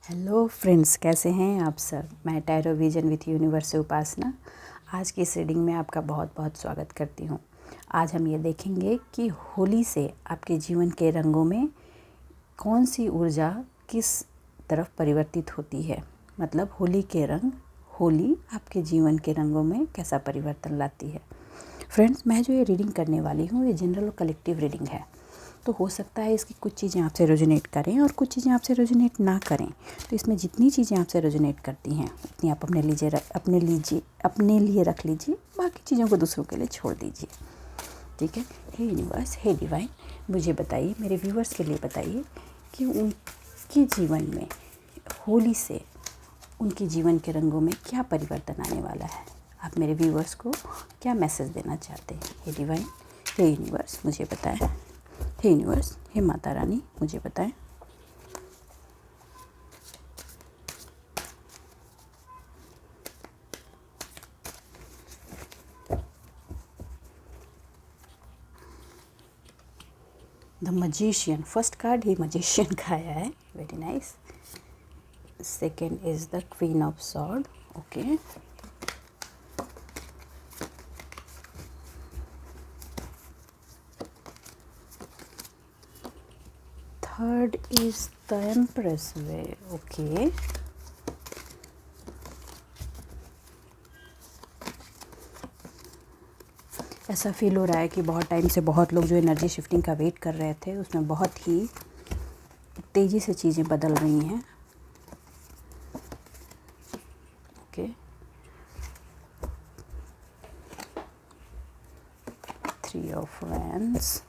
Hello friends, कैसे हैं आप सब। मैं टैरो विजन विथ यूनिवर्स से उपासना आज की इस रीडिंग में आपका बहुत बहुत स्वागत करती हूँ। आज हम ये देखेंगे कि होली से आपके जीवन के रंगों में कौन सी ऊर्जा किस तरफ परिवर्तित होती है। मतलब होली के रंग, होली आपके जीवन के रंगों में कैसा परिवर्तन लाती है। फ्रेंड्स, मैं जो ये रीडिंग करने वाली हूँ ये जनरल और कलेक्टिव रीडिंग है, तो हो सकता है इसकी कुछ चीज़ें आपसे रेजोनेट करें और कुछ चीज़ें आपसे रेजोनेट ना करें। तो इसमें जितनी चीज़ें आपसे रेजोनेट करती हैं उतनी आप अपने लिए रख लीजिए, बाकी चीज़ों को दूसरों के लिए छोड़ दीजिए। ठीक है। हे यूनिवर्स, हे डिवाइन, मुझे बताइए, मेरे व्यूअर्स के लिए बताइए कि उनके जीवन में होली से उनके जीवन के रंगों में क्या परिवर्तन आने वाला है। आप मेरे व्यूअर्स को क्या मैसेज देना चाहते हैं। हे डिवाइन, हे यूनिवर्स, मुझे बताएं। हे यूनिवर्स, हे माता रानी, मुझे बताएं। The magician, first card he magician का आया है, very nice. Second is the queen of sword, okay. Third is the empress way, okay. ऐसा फील हो रहा है कि बहुत टाइम से बहुत लोग जो एनर्जी शिफ्टिंग का वेट कर रहे थे उसमें बहुत ही तेज़ी से चीज़ें बदल रही हैं, ओके। थ्री ऑफ वैंड्स,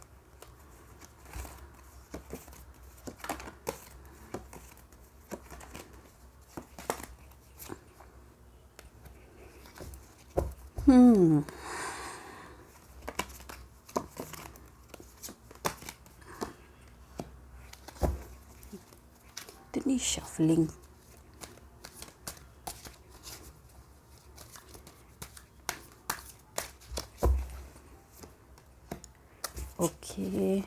इतनी शफलिंग, ओके।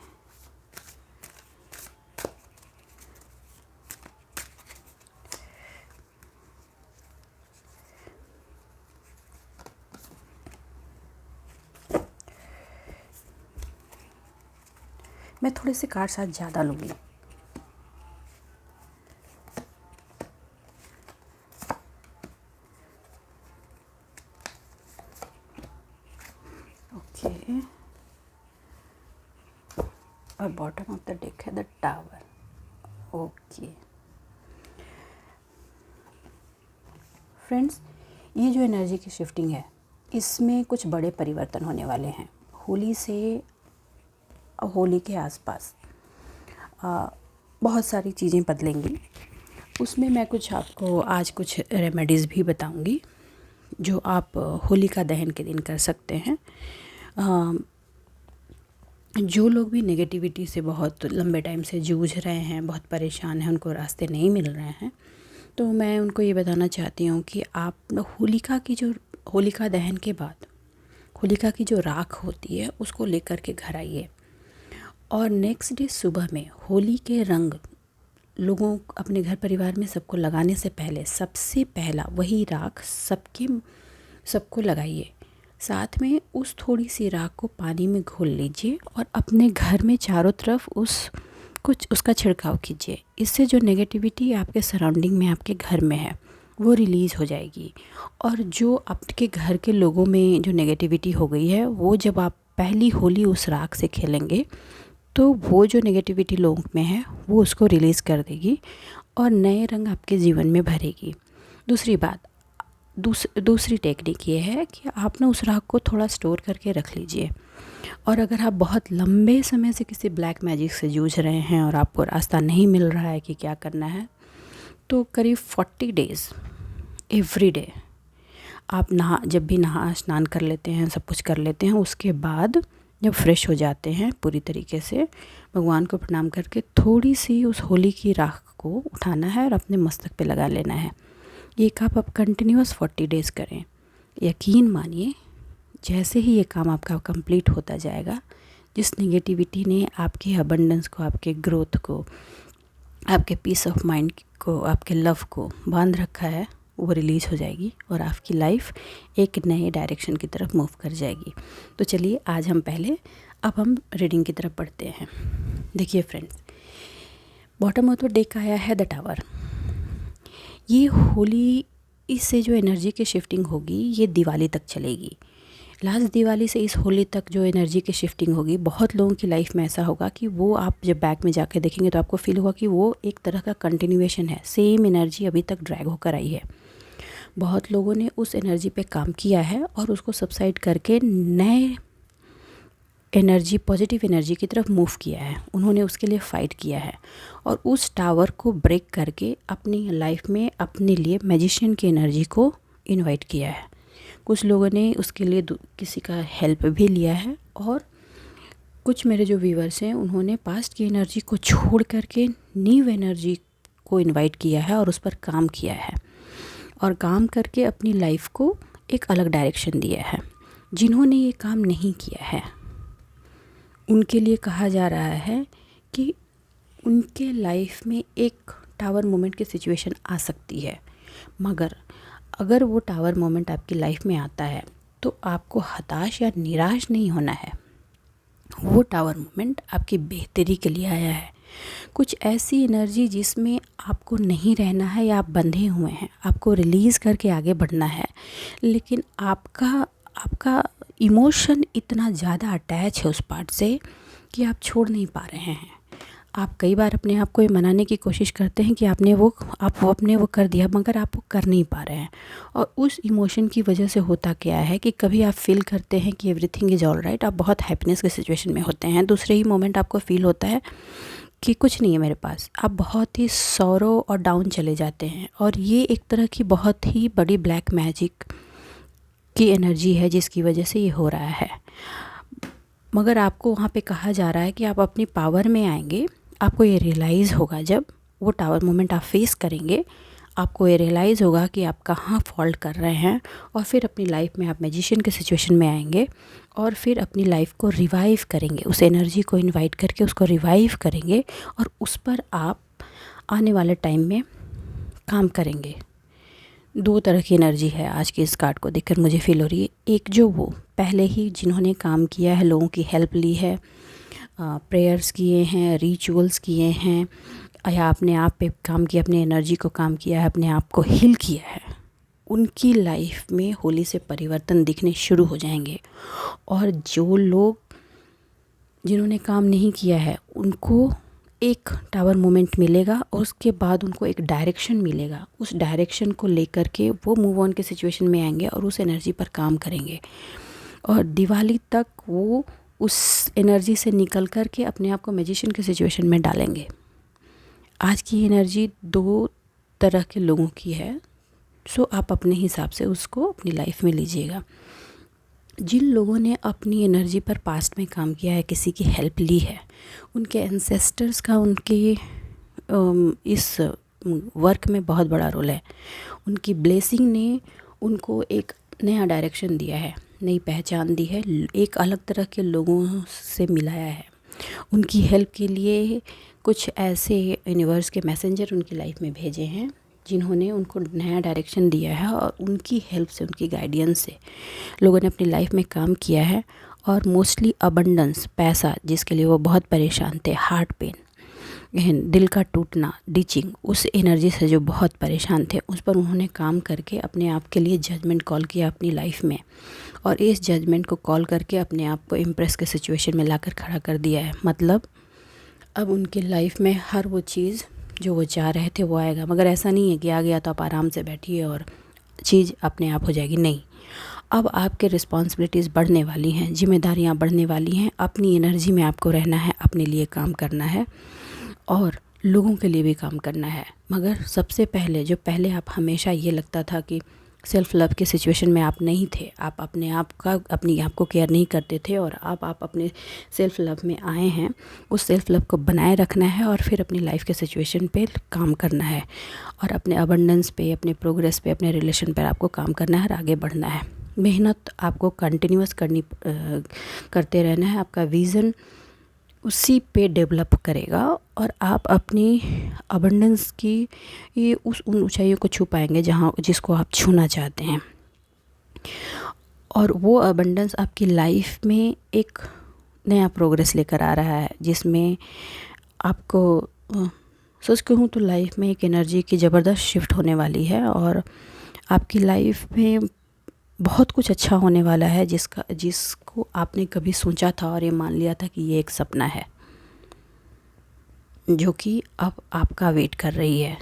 मैं थोड़े से कार्ड्स आज ज़्यादा लूँगी। ओके, और बॉटम ऑफ द डेक है द टावर, ओके। फ्रेंड्स, ये जो एनर्जी की शिफ्टिंग है इसमें कुछ बड़े परिवर्तन होने वाले हैं। होली से होली के आसपास बहुत सारी चीज़ें बदलेंगी। उसमें मैं कुछ आपको आज कुछ रेमेडीज़ भी बताऊंगी जो आप होलिका दहन के दिन कर सकते हैं। जो लोग भी नेगेटिविटी से बहुत लंबे टाइम से जूझ रहे हैं, बहुत परेशान हैं, उनको रास्ते नहीं मिल रहे हैं, तो मैं उनको ये बताना चाहती हूँ कि आप होलिका दहन के बाद होलिका की जो राख होती है उसको लेकर के घर आइए और नेक्स्ट डे सुबह में होली के रंग लोगों अपने घर परिवार में सबको लगाने से पहले सबसे पहला वही राख सबको लगाइए। साथ में उस थोड़ी सी राख को पानी में घोल लीजिए और अपने घर में चारों तरफ उसका छिड़काव कीजिए। इससे जो नेगेटिविटी आपके सराउंडिंग में, आपके घर में है, वो रिलीज़ हो जाएगी। और जो आपके घर के लोगों में जो नेगेटिविटी हो गई है, वो जब आप पहली होली उस राख से खेलेंगे तो वो जो नेगेटिविटी लोगों में है वो उसको रिलीज़ कर देगी और नए रंग आपके जीवन में भरेगी। दूसरी बात, दूसरी टेक्निक ये है कि आप ना उस राख को थोड़ा स्टोर करके रख लीजिए। और अगर आप बहुत लंबे समय से किसी ब्लैक मैजिक से जूझ रहे हैं और आपको रास्ता नहीं मिल रहा है कि क्या करना है, तो करीब 40 डेज़ एवरी डे आप जब भी नहा स्नान कर लेते हैं, सब कुछ कर लेते हैं, उसके बाद जब फ्रेश हो जाते हैं पूरी तरीके से, भगवान को प्रणाम करके थोड़ी सी उस होली की राख को उठाना है और अपने मस्तक पे लगा लेना है। ये काम आप कंटिन्यूस 40 डेज़ करें। यकीन मानिए, जैसे ही ये काम आपका कंप्लीट होता जाएगा, जिस नेगेटिविटी ने आपके अबंडेंस को, आपके ग्रोथ को, आपके पीस ऑफ माइंड को, आपके लव को बांध रखा है, वो रिलीज़ हो जाएगी और आपकी लाइफ एक नए डायरेक्शन की तरफ मूव कर जाएगी। तो चलिए आज अब हम रीडिंग की तरफ बढ़ते हैं। देखिए friends, bottom of the deck आया है द टावर। ये होली, इससे जो एनर्जी की शिफ्टिंग होगी ये दिवाली तक चलेगी। लास्ट दिवाली से इस होली तक जो एनर्जी की शिफ्टिंग होगी, बहुत लोगों की लाइफ में ऐसा होगा कि वो आप जब बैक में जाके देखेंगे तो आपको फील होगा कि वो एक तरह का कंटिन्यूएशन है, सेम एनर्जी अभी तक ड्रैग होकर आई है। बहुत लोगों ने उस एनर्जी पे काम किया है और उसको सबसाइड करके नए एनर्जी, पॉजिटिव एनर्जी की तरफ मूव किया है। उन्होंने उसके लिए फ़ाइट किया है और उस टावर को ब्रेक करके अपनी लाइफ में अपने लिए मैजिशियन की एनर्जी को इनवाइट किया है। कुछ लोगों ने उसके लिए किसी का हेल्प भी लिया है और कुछ मेरे जो व्यूवर्स हैं उन्होंने पास्ट की एनर्जी को छोड़ करके न्यू एनर्जी को इनवाइट किया है और उस पर काम किया है और काम करके अपनी लाइफ को एक अलग डायरेक्शन दिया है। जिन्होंने ये काम नहीं किया है उनके लिए कहा जा रहा है कि उनके लाइफ में एक टावर मोमेंट की सिचुएशन आ सकती है, मगर अगर वो टावर मोमेंट आपकी लाइफ में आता है तो आपको हताश या निराश नहीं होना है। वो टावर मोमेंट आपकी बेहतरी के लिए आया है। कुछ ऐसी एनर्जी जिसमें आपको नहीं रहना है या आप बंधे हुए हैं, आपको रिलीज़ करके आगे बढ़ना है, लेकिन आपका इमोशन इतना ज़्यादा अटैच है उस पार्ट से कि आप छोड़ नहीं पा रहे हैं। आप कई बार अपने आप को ये मनाने की कोशिश करते हैं कि आपने वो कर दिया, मगर आप वो कर नहीं पा रहे हैं। और उस इमोशन की वजह से होता क्या है कि कभी आप फील करते हैं कि एवरीथिंग इज़ ऑल राइट, आप बहुत हैप्पीनेस के सिचुएशन में होते हैं, दूसरे ही मोमेंट आपको फील होता है कि कुछ नहीं है मेरे पास, आप बहुत ही सौरो और डाउन चले जाते हैं। और ये एक तरह की बहुत ही बड़ी ब्लैक मैजिक की एनर्जी है जिसकी वजह से ये हो रहा है। मगर आपको वहाँ पे कहा जा रहा है कि आप अपनी पावर में आएंगे। आपको ये रियलाइज़ होगा, जब वो टावर मोमेंट आप फेस करेंगे, आपको ये रियलाइज़ होगा कि आप कहाँ फॉल्ट कर रहे हैं और फिर अपनी लाइफ में आप मैजिशियन के सिचुएशन में आएंगे और फिर अपनी लाइफ को रिवाइव करेंगे, उस एनर्जी को इनवाइट करके उसको रिवाइव करेंगे और उस पर आप आने वाले टाइम में काम करेंगे। दो तरह की एनर्जी है आज के इस कार्ड को देखकर मुझे फील हो रही है। एक जो वो पहले ही जिन्होंने काम किया है, लोगों की हेल्प ली है, प्रेयर्स किए हैं, रिचुअल्स किए हैं, या अपने आप पे काम किया, अपने एनर्जी को काम किया है, अपने आप को हील किया है, उनकी लाइफ में होली से परिवर्तन दिखने शुरू हो जाएंगे। और जो लोग जिन्होंने काम नहीं किया है उनको एक टावर मोमेंट मिलेगा और उसके बाद उनको एक डायरेक्शन मिलेगा। उस डायरेक्शन को लेकर के वो मूव ऑन के सिचुएशन में आएंगे और उस एनर्जी पर काम करेंगे और दिवाली तक वो उस एनर्जी से निकल कर के अपने आप को मैजिशियन के सिचुएशन में डालेंगे। आज की एनर्जी दो तरह के लोगों की है, सो आप अपने हिसाब से उसको अपनी लाइफ में लीजिएगा। जिन लोगों ने अपनी एनर्जी पर पास्ट में काम किया है, किसी की हेल्प ली है, उनके एंसेस्टर्स का उनके इस वर्क में बहुत बड़ा रोल है। उनकी ब्लेसिंग ने उनको एक नया डायरेक्शन दिया है, नई पहचान दी है, एक अलग तरह के लोगों से मिलाया है। उनकी हेल्प के लिए कुछ ऐसे यूनिवर्स के मैसेंजर उनकी लाइफ में भेजे हैं जिन्होंने उनको नया डायरेक्शन दिया है और उनकी हेल्प से, उनकी गाइडेंस से लोगों ने अपनी लाइफ में काम किया है। और मोस्टली अबंडेंस, पैसा जिसके लिए वो बहुत परेशान थे, हार्ट पेन, दिल का टूटना, डीचिंग, उस एनर्जी से जो बहुत परेशान थे, उस पर उन्होंने काम करके अपने आप के लिए जजमेंट कॉल किया अपनी लाइफ में और इस जजमेंट को कॉल करके अपने आप को इम्प्रेस के सिचुएशन में लाकर खड़ा कर दिया है। मतलब अब उनकी लाइफ में हर वो चीज़ जो वो चाह रहे थे वो आएगा। मगर ऐसा नहीं है कि आ गया तो आप आराम से बैठिए और चीज़ अपने आप हो जाएगी, नहीं। अब आपके रिस्पॉन्सिबिलिटीज़ बढ़ने वाली हैं, जिम्मेदारियां बढ़ने वाली हैं। अपनी एनर्जी में आपको रहना है, अपने लिए काम करना है और लोगों के लिए भी काम करना है। मगर सबसे पहले आप हमेशा ये लगता था कि सेल्फ़ लव के सिचुएशन में आप नहीं थे, आप अपने आप को केयर नहीं करते थे और अब आप अपने सेल्फ़ लव में आए हैं। उस सेल्फ़ लव को बनाए रखना है और फिर अपनी लाइफ के सिचुएशन पे काम करना है और अपने अबंडेंस पे, अपने प्रोग्रेस पे, अपने रिलेशन पर आपको काम करना है और आगे बढ़ना है। मेहनत आपको कंटिन्यूअस करते रहना है। आपका विज़न उसी पे डेवलप करेगा और आप अपनी अबंडेंस की ये उन ऊंचाइयों को छू पाएंगे जहाँ जिसको आप छूना चाहते हैं। और वो अबंडेंस आपकी लाइफ में एक नया प्रोग्रेस लेकर आ रहा है, जिसमें आपको सोच कहूँ तो लाइफ में एक एनर्जी की ज़बरदस्त शिफ्ट होने वाली है और आपकी लाइफ में बहुत कुछ अच्छा होने वाला है, जिसको आपने कभी सोचा था और ये मान लिया था कि ये एक सपना है, जो कि अब आपका वेट कर रही है।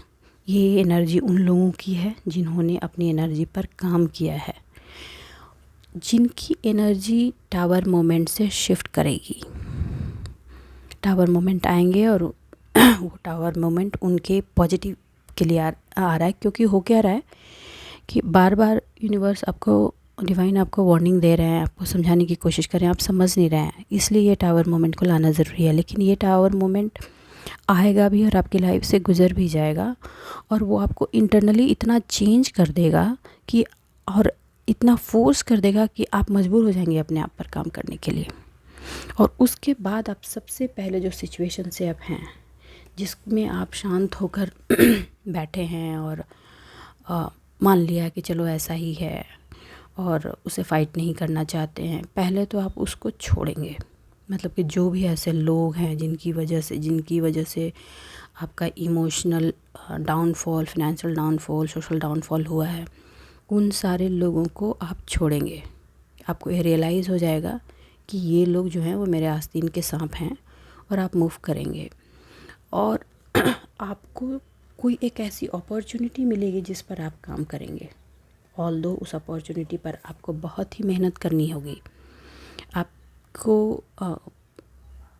ये एनर्जी उन लोगों की है जिन्होंने अपनी एनर्जी पर काम किया है, जिनकी एनर्जी टावर मोमेंट से शिफ्ट करेगी। टावर मोमेंट आएंगे और वो टावर मोमेंट उनके पॉजिटिव के लिए आ रहा है, क्योंकि हो क्या रहा है कि बार बार यूनिवर्स आपको, डिवाइन आपको वार्निंग दे रहे हैं, आपको समझाने की कोशिश कर रहे हैं, आप समझ नहीं रहे हैं, इसलिए ये टावर मोमेंट को लाना ज़रूरी है। लेकिन ये टावर मोमेंट आएगा भी और आपकी लाइफ से गुजर भी जाएगा और वो आपको इंटरनली इतना चेंज कर देगा कि, और इतना फोर्स कर देगा कि आप मजबूर हो जाएंगे अपने आप पर काम करने के लिए। और उसके बाद आप सबसे पहले जो सिचुएशन से आप हैं, जिसमें आप शांत होकर बैठे हैं और मान लिया कि चलो ऐसा ही है और उसे फ़ाइट नहीं करना चाहते हैं, पहले तो आप उसको छोड़ेंगे। मतलब कि जो भी ऐसे लोग हैं जिनकी वजह से आपका emotional downfall, financial downfall, social downfall हुआ है, उन सारे लोगों को आप छोड़ेंगे। आपको ये रियलाइज़ हो जाएगा कि ये लोग जो हैं वो मेरे आस्तीन के सांप हैं, और आप मूव करेंगे और आपको कोई एक ऐसी अपॉर्चुनिटी मिलेगी जिस पर आप काम करेंगे। ऑल्दो उस अपॉर्चुनिटी पर आपको बहुत ही मेहनत करनी होगी, आपको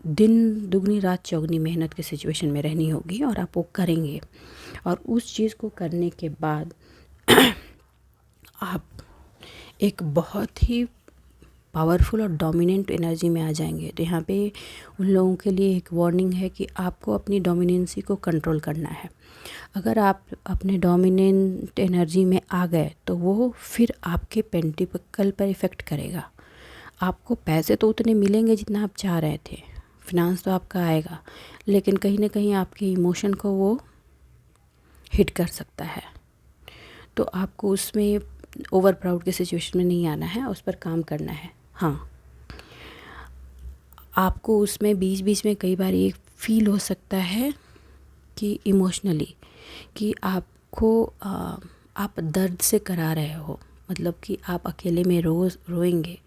दिन दुगनी रात चौगनी मेहनत के सिचुएशन में रहनी होगी और आप वो करेंगे। और उस चीज़ को करने के बाद आप एक बहुत ही पावरफुल और डोमिनेंट एनर्जी में आ जाएंगे। तो यहाँ पे उन लोगों के लिए एक वार्निंग है कि आपको अपनी डोमिनेंसी को कंट्रोल करना है। अगर आप अपने डोमिनेंट एनर्जी में आ गए तो वो फिर आपके पेंटिकल पर इफ़ेक्ट करेगा। आपको पैसे तो उतने मिलेंगे जितना आप चाह रहे थे, फिनांस तो आपका आएगा, लेकिन कहीं ना कहीं आपके इमोशन को वो हिट कर सकता है। तो आपको उसमें ओवर प्राउड के सिचुएशन में नहीं आना है, उस पर काम करना है। हाँ, आपको उसमें बीच बीच में कई बार ये फील हो सकता है कि इमोशनली कि आपको आप दर्द से करा रहे हो, मतलब कि आप अकेले में रोज़ रोएंगे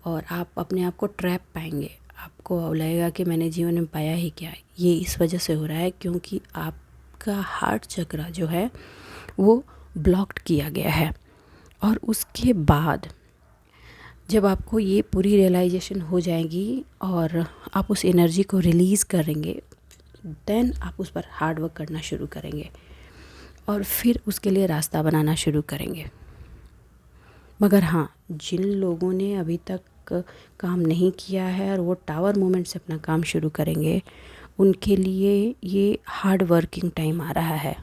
और आप अपने आप को ट्रैप पाएंगे। आपको लगेगा कि मैंने जीवन में पाया ही क्या। ये इस वजह से हो रहा है क्योंकि आपका हार्ट चक्र जो है वो ब्लॉक्ड किया गया है। और उसके बाद जब आपको ये पूरी रियलाइजेशन हो जाएगी और आप उस एनर्जी को रिलीज़ करेंगे, देन आप उस पर हार्ड वर्क करना शुरू करेंगे और फिर उसके लिए रास्ता बनाना शुरू करेंगे। मगर हाँ, जिन लोगों ने अभी तक काम नहीं किया है और वो टावर मोमेंट से अपना काम शुरू करेंगे, उनके लिए ये हार्ड वर्किंग टाइम आ रहा है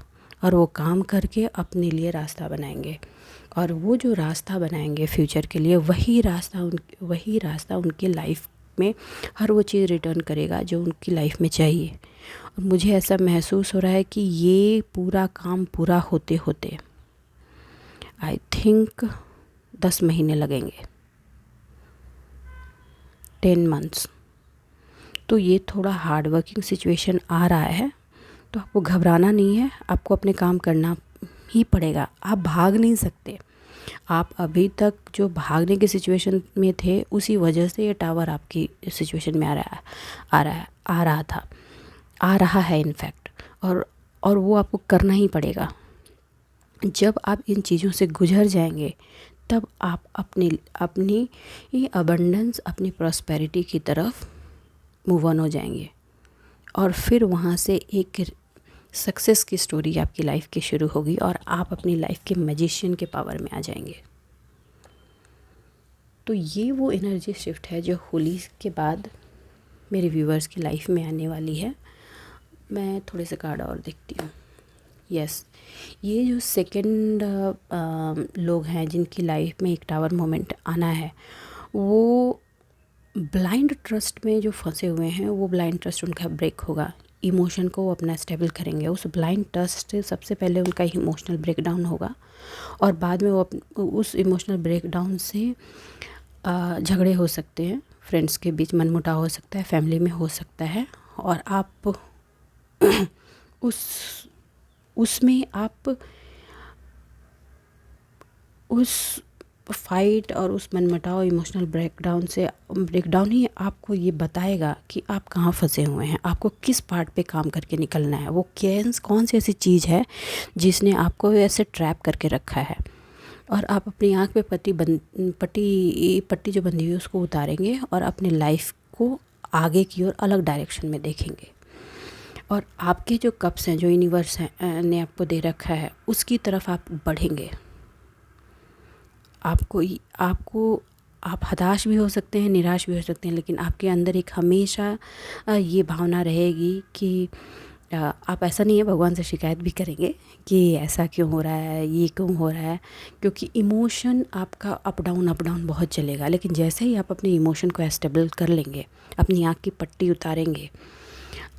और वो काम करके अपने लिए रास्ता बनाएंगे। और वो जो रास्ता बनाएंगे फ्यूचर के लिए, वही रास्ता उनकी लाइफ में हर वो चीज़ रिटर्न करेगा जो उनकी लाइफ में चाहिए। और मुझे ऐसा महसूस हो रहा है कि ये पूरा काम पूरा होते होते आई थिंक 10 महीने लगेंगे, 10 मंथ्स। तो ये थोड़ा हार्ड वर्किंग सिचुएशन आ रहा है, तो आपको घबराना नहीं है, आपको अपने काम करना ही पड़ेगा। आप भाग नहीं सकते। आप अभी तक जो भागने की सिचुएशन में थे, उसी वजह से ये टावर आपकी सिचुएशन में आ रहा है इनफैक्ट। और वो आपको करना ही पड़ेगा। जब आप इन चीज़ों से गुजर जाएंगे, तब आप अपनी ये अबंडेंस, अपनी प्रॉस्पेरिटी की तरफ मूव ऑन हो जाएंगे और फिर वहाँ से एक सक्सेस की स्टोरी आपकी लाइफ की शुरू होगी और आप अपनी लाइफ के मैजिशियन के पावर में आ जाएंगे। तो ये वो एनर्जी शिफ्ट है जो होली के बाद मेरे व्यूवर्स की लाइफ में आने वाली है। मैं थोड़े से कार्ड और देखती हूँ। यस, ये जो सेकंड लोग हैं जिनकी लाइफ में एक टावर मोमेंट आना है, वो ब्लाइंड ट्रस्ट में जो फंसे हुए हैं वो ब्लाइंड ट्रस्ट उनका ब्रेक होगा। इमोशन को वो अपना स्टेबल करेंगे। उस ब्लाइंड ट्रस्ट से सबसे पहले उनका इमोशनल ब्रेकडाउन होगा और बाद में वो उस इमोशनल ब्रेकडाउन से झगड़े हो सकते हैं, फ्रेंड्स के बीच मनमुटाव हो सकता है, फैमिली में हो सकता है। और आप उस उसमें आप उस फाइट और उस मनमुटाव इमोशनल ब्रेकडाउन ही आपको ये बताएगा कि आप कहाँ फंसे हुए हैं, आपको किस पार्ट पे काम करके निकलना है। वो कौन सी ऐसी चीज़ है जिसने आपको ऐसे ट्रैप करके रखा है। और आप अपनी आँख पे पट्टी जो बंधी हुई है उसको उतारेंगे और अपने लाइफ को आगे की ओर अलग डायरेक्शन में देखेंगे। और आपके जो कप्स हैं, जो यूनिवर्स ने आपको दे रखा है, उसकी तरफ आप बढ़ेंगे। आप हताश भी हो सकते हैं, निराश भी हो सकते हैं, लेकिन आपके अंदर एक हमेशा ये भावना रहेगी कि आप ऐसा नहीं है, भगवान से शिकायत भी करेंगे कि ऐसा क्यों हो रहा है, ये क्यों हो रहा है, क्योंकि इमोशन आपका अप डाउन बहुत चलेगा। लेकिन जैसे ही आप अपने इमोशन को एस्टेबल कर लेंगे, अपनी आँख की पट्टी उतारेंगे,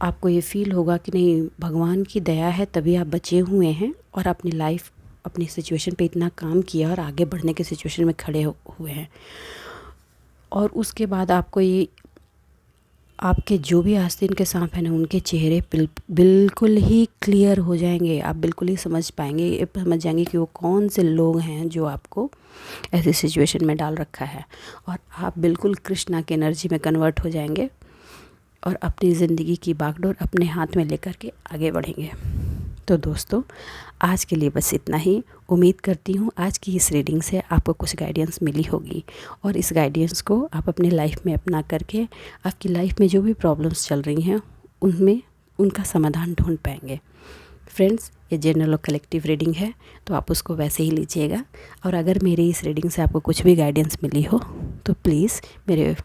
आपको ये फील होगा कि नहीं, भगवान की दया है तभी आप बचे हुए हैं और अपनी लाइफ, अपनी सिचुएशन पे इतना काम किया और आगे बढ़ने के सिचुएशन में खड़े हुए हैं। और उसके बाद आपको ये, आपके जो भी आस्तीन के सांप हैं ना, उनके चेहरे बिल्कुल ही क्लियर हो जाएंगे। आप बिल्कुल ही समझ जाएंगे कि वो कौन से लोग हैं जो आपको ऐसी सिचुएशन में डाल रखा है। और आप बिल्कुल कृष्णा की एनर्जी में कन्वर्ट हो जाएंगे और अपनी ज़िंदगी की बागडोर अपने हाथ में लेकर के आगे बढ़ेंगे। तो दोस्तों, आज के लिए बस इतना ही। उम्मीद करती हूँ आज की इस रीडिंग से आपको कुछ गाइडेंस मिली होगी और इस गाइडेंस को आप अपने लाइफ में अपना करके आपकी लाइफ में जो भी प्रॉब्लम्स चल रही हैं उनमें उनका समाधान ढूंढ पाएंगे। फ्रेंड्स, ये जनरल और कलेक्टिव रीडिंग है तो आप उसको वैसे ही लीजिएगा। और अगर मेरी इस रीडिंग से आपको कुछ भी गाइडेंस मिली हो तो प्लीज़ मेरे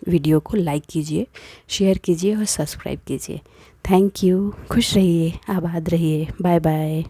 वीडियो को लाइक कीजिए, शेयर कीजिए और सब्सक्राइब कीजिए। Thank you. खुश रहिए, आबाद रहिए। Bye bye.